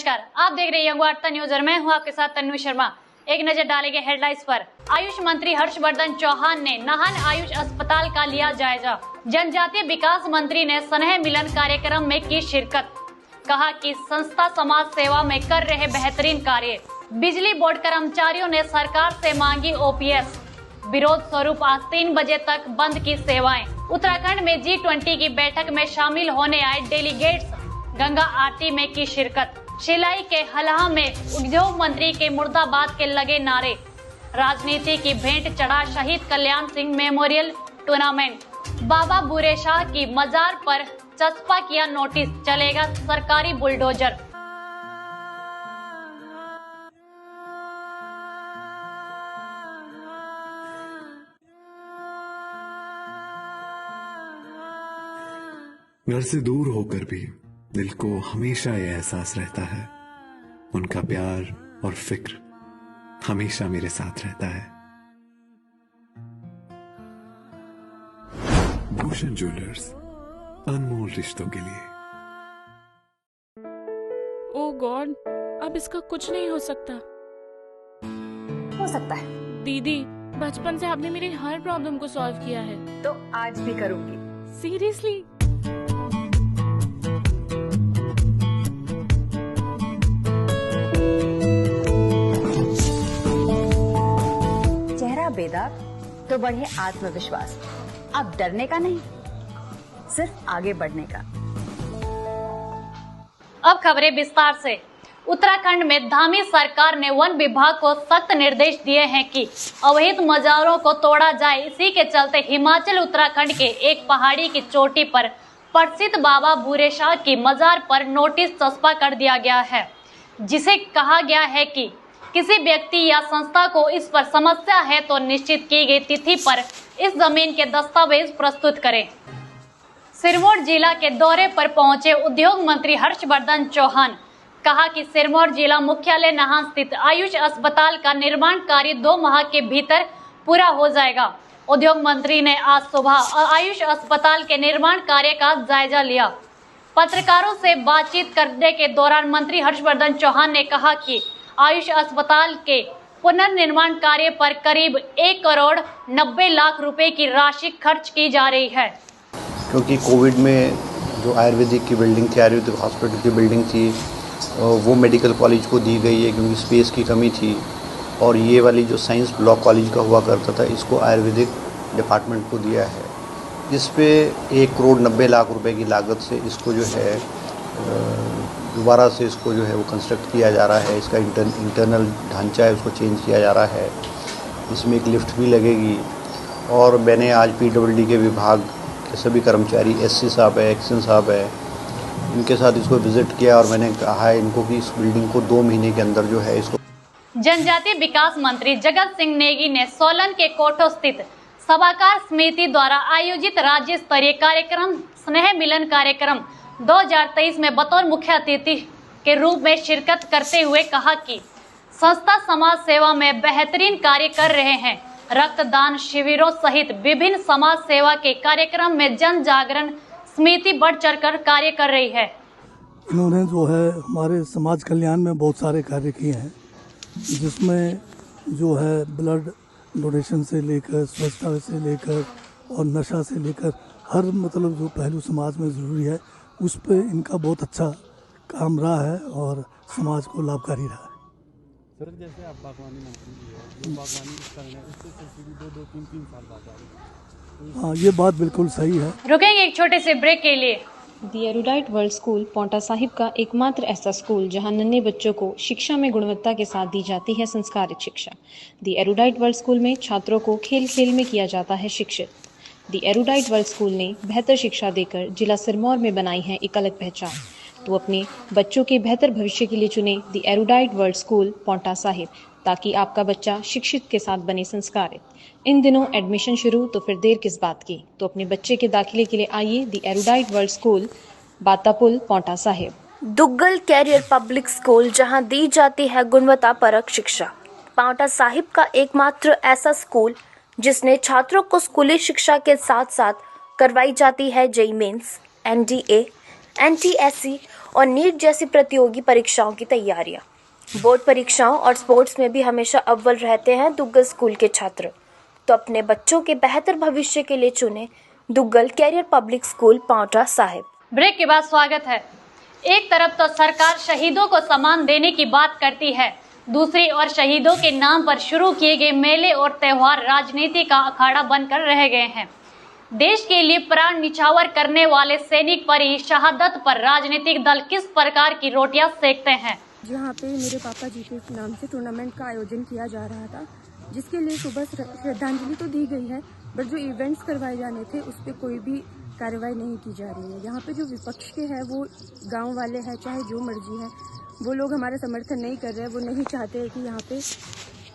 नमस्कार, आप देख रहे हैं यंग वार्ता न्यूज और मैं हूं आपके साथ तन्वी शर्मा। एक नजर डालेंगे हेडलाइंस पर। आयुष मंत्री हर्षवर्धन चौहान ने नाहन आयुष अस्पताल का लिया जायजा। जनजातीय विकास मंत्री ने स्नेह मिलन कार्यक्रम में की शिरकत। कहा कि संस्था समाज सेवा में कर रहे बेहतरीन कार्य। बिजली बोर्ड कर्मचारियों ने सरकार से मांगी ओपीएस। विरोध स्वरूप आज 3 बजे तक बंद की सेवाएं। उत्तराखंड में G20 की बैठक में शामिल होने आए डेलीगेट्स गंगा आरती में की शिरकत। शिलाई के हलहा में उद्योग मंत्री के मुर्दाबाद के लगे नारे। राजनीति की भेंट चढ़ा शहीद कल्याण सिंह मेमोरियल टूर्नामेंट। बाबा बूरे शाह की मजार पर चस्पा किया नोटिस, चलेगा सरकारी बुलडोजर। घर से दूर होकर भी दिल को हमेशा यह एहसास रहता है, उनका प्यार और फिक्र हमेशा मेरे साथ रहता है। भूषण ज्वेलर्स, अनमोल रिश्तों के लिए। ओह गॉड, अब इसका कुछ नहीं हो सकता। हो सकता है दीदी, बचपन से आपने मेरी हर प्रॉब्लम को सॉल्व किया है, तो आज भी करूंगी। सीरियसली। चेहरा बेदाग तो बढ़े आत्मविश्वास। अब डरने का नहीं, सिर्फ आगे बढ़ने का। अब खबरें विस्तार से। उत्तराखंड में धामी सरकार ने वन विभाग को सख्त निर्देश दिए हैं कि अवैध मजारों को तोड़ा जाए। इसी के चलते हिमाचल उत्तराखंड के एक पहाड़ी की चोटी पर प्रसिद्ध बाबा बूरे शाह की मजार पर नोटिस चस्पा कर दिया गया है, जिसे कहा गया है कि किसी व्यक्ति या संस्था को इस पर समस्या है तो निश्चित की गई तिथि पर इस जमीन के दस्तावेज प्रस्तुत करें। सिरमौर जिला के दौरे पर पहुंचे उद्योग मंत्री हर्षवर्धन चौहान कहा कि सिरमौर जिला मुख्यालय नाहन स्थित आयुष अस्पताल का निर्माण कार्य 2 माह के भीतर पूरा हो जाएगा। उद्योग मंत्री ने आज सुबह आयुष अस्पताल के निर्माण कार्य का जायजा लिया। पत्रकारों से बातचीत करने के दौरान मंत्री हर्षवर्धन चौहान ने कहा कि आयुष अस्पताल के पुनर्निर्माण कार्य पर करीब 1 करोड़ 90 लाख रुपए की राशि खर्च की जा रही है। क्योंकि कोविड में जो आयुर्वेदिक की बिल्डिंग थी, आयुर्वेदिक हॉस्पिटल की बिल्डिंग थी, वो मेडिकल कॉलेज को दी गई है क्योंकि स्पेस की कमी थी। और ये वाली जो साइंस ब्लॉक कॉलेज का हुआ करता था, इसको आयुर्वेदिक डिपार्टमेंट को दिया है। इस पे 1 करोड़ 90 लाख रुपए की लागत से इसको जो है दोबारा से इसको जो है वो कंस्ट्रक्ट किया जा रहा है। इसका इंटरनल ढांचा है, उसको चेंज किया जा रहा है। इसमें एक लिफ्ट भी लगेगी। और मैंने आज PWD के विभाग के सभी कर्मचारी, SC साहब है, एक्शन साहब है, इनके साथ इसको विजिट किया और मैंने कहा है इनको कि इस बिल्डिंग को 2 महीने के अंदर जो है इसको। जनजातीय विकास मंत्री जगत सिंह नेगी ने सोलन के कोठो स्थित सभाकार समिति द्वारा आयोजित राज्य स्तरीय कार्यक्रम स्नेह मिलन कार्यक्रम 2023 में बतौर मुख्य अतिथि के रूप में शिरकत करते हुए कहा कि संस्था समाज सेवा में बेहतरीन कार्य कर रहे हैं। रक्तदान शिविरों सहित विभिन्न समाज सेवा के कार्यक्रम में जन जागरण समिति बढ़ चढ़कर कार्य कर रही है। इन्होंने जो है हमारे समाज कल्याण में बहुत सारे कार्य किए हैं, जिसमें जो है ब्लड डोनेशन से लेकर स्वच्छता से लेकर और नशा से लेकर हर मतलब जो पहलू समाज में ज़रूरी है उस पर इनका बहुत अच्छा काम रहा है और समाज को लाभकारी रहा है। सर, जैसे आप बागवानी मंत्री जी है, जो बागवानी करना है उससे सब्सिडी 2-3 साल बाद आ रही है। हाँ, ये बात बिल्कुल सही है। रुकेंगे एक छोटे से ब्रेक के लिए। The erudite world school Paonta Sahib का एकमात्र ऐसा स्कूल जहां नन्हे बच्चों को शिक्षा में गुणवत्ता के साथ दी जाती है संस्कारित शिक्षा। दी एरुडाइट वर्ल्ड स्कूल में छात्रों को खेल खेल में किया जाता है शिक्षित। दी एरुडाइट वर्ल्ड स्कूल ने बेहतर शिक्षा देकर जिला सिरमौर में बनाई है एक अलग पहचान। तो अपने बच्चों के बेहतर भविष्य के लिए चुने the erudite world school Paonta Sahib, ताकि आपका बच्चा शिक्षित के साथ बने संस्कारित। इन दिनों एडमिशन शुरू, तो फिर देर किस बात की। तो अपने बच्चे के दाखिले के लिए आइए the erudite world school, Batapul, Paonta Sahib. Duggal career public school, जहां दी जाती है गुणवत्ता परक शिक्षा। पौंटा साहिब का एकमात्र ऐसा स्कूल जिसने छात्रों को स्कूली शिक्षा के साथ साथ करवाई जाती है JEE मेंस, NDA, NTSC और नीट जैसी प्रतियोगी परीक्षाओं की तैयारियां। बोर्ड परीक्षाओं और स्पोर्ट्स में भी हमेशा अव्वल रहते हैं दुग्गल स्कूल के छात्र। तो अपने बच्चों के बेहतर भविष्य के लिए चुने Duggal career public school Paonta Sahib. Break के बाद स्वागत है। एक तरफ तो सरकार शहीदों को सम्मान देने की बात करती है, दूसरी ओर शहीदों के नाम पर शुरू किए गए मेले और त्योहार राजनीति का अखाड़ा बनकर रह गए हैं। देश के लिए प्राण निछावर करने वाले सैनिक पर ही शहादत पर राजनीतिक दल किस प्रकार की रोटियां सेकते हैं। जहाँ पे मेरे पापा जी के नाम से टूर्नामेंट का आयोजन किया जा रहा था, जिसके लिए सुबह श्रद्धांजलि तो दी गई है, बट जो इवेंट्स करवाए जाने थे उस पर कोई भी कार्रवाई नहीं की जा रही है। यहाँ पे जो विपक्ष के हैं वो गांव वाले हैं, चाहे जो मर्जी है, वो लोग हमारा समर्थन नहीं कर रहे हैं। वो नहीं चाहते हैं कि यहाँ पे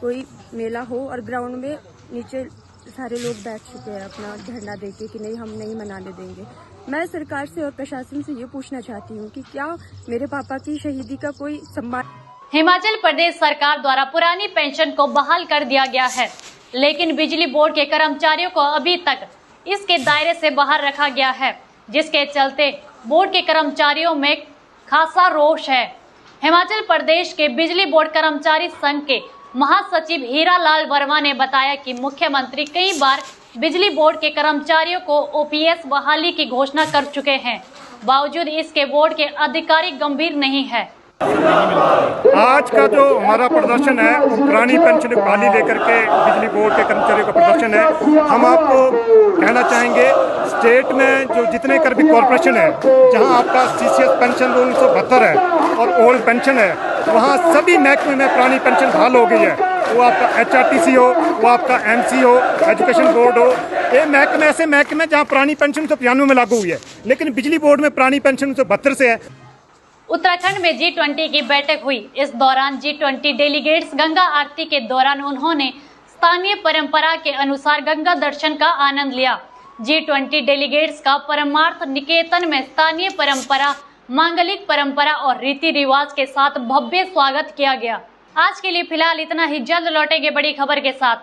कोई मेला हो और ग्राउंड में नीचे सारे लोग बैठ चुके हैं अपना धरना देके कि नहीं, हम नहीं मनाने देंगे। मैं सरकार से और प्रशासन से ये पूछना चाहती हूँ कि क्या मेरे पापा की शहीदी का कोई सम्मान। हिमाचल प्रदेश सरकार द्वारा पुरानी पेंशन को बहाल कर दिया गया है, लेकिन बिजली बोर्ड के कर्मचारियों को अभी तक इसके दायरे से बाहर रखा गया है, जिसके चलते बोर्ड के कर्मचारियों में खासा रोष है। हिमाचल प्रदेश के बिजली बोर्ड कर्मचारी संघ के महासचिव हीरा लाल वर्मा ने बताया कि मुख्यमंत्री कई बार बिजली बोर्ड के कर्मचारियों को ओपीएस बहाली की घोषणा कर चुके हैं, बावजूद इसके बोर्ड के अधिकारी गंभीर नहीं है। आज का जो हमारा प्रदर्शन है वो पुरानी पेंशन बहाली लेकर के बिजली बोर्ड के कर्मचारियों का प्रदर्शन है। हम आपको कहना चाहेंगे, स्टेट में जो जितने कर भी कॉरपोरेशन है, जहां आपका सीसीएस पेंशन 1972 है और ओल्ड पेंशन है, वहां सभी महकमे में पुरानी पेंशन बहाल हो गई है। वो आपका HRTC हो, वो आपका MC हो, एजुकेशन बोर्ड हो, ये महकमे ऐसे महकमे जहाँ पुरानी पेंशन 1995 में लागू हुई है, लेकिन बिजली बोर्ड में पुरानी पेंशन 1972 से है। उत्तराखंड में G20 की बैठक हुई। इस दौरान G20 डेलीगेट्स गंगा आरती के दौरान उन्होंने स्थानीय परंपरा के अनुसार गंगा दर्शन का आनंद लिया। G20 डेलीगेट्स का परमार्थ निकेतन में स्थानीय परंपरा, मांगलिक परंपरा और रीति रिवाज के साथ भव्य स्वागत किया गया। आज के लिए फिलहाल इतना ही, जल्द लौटेंगे बड़ी खबर के साथ।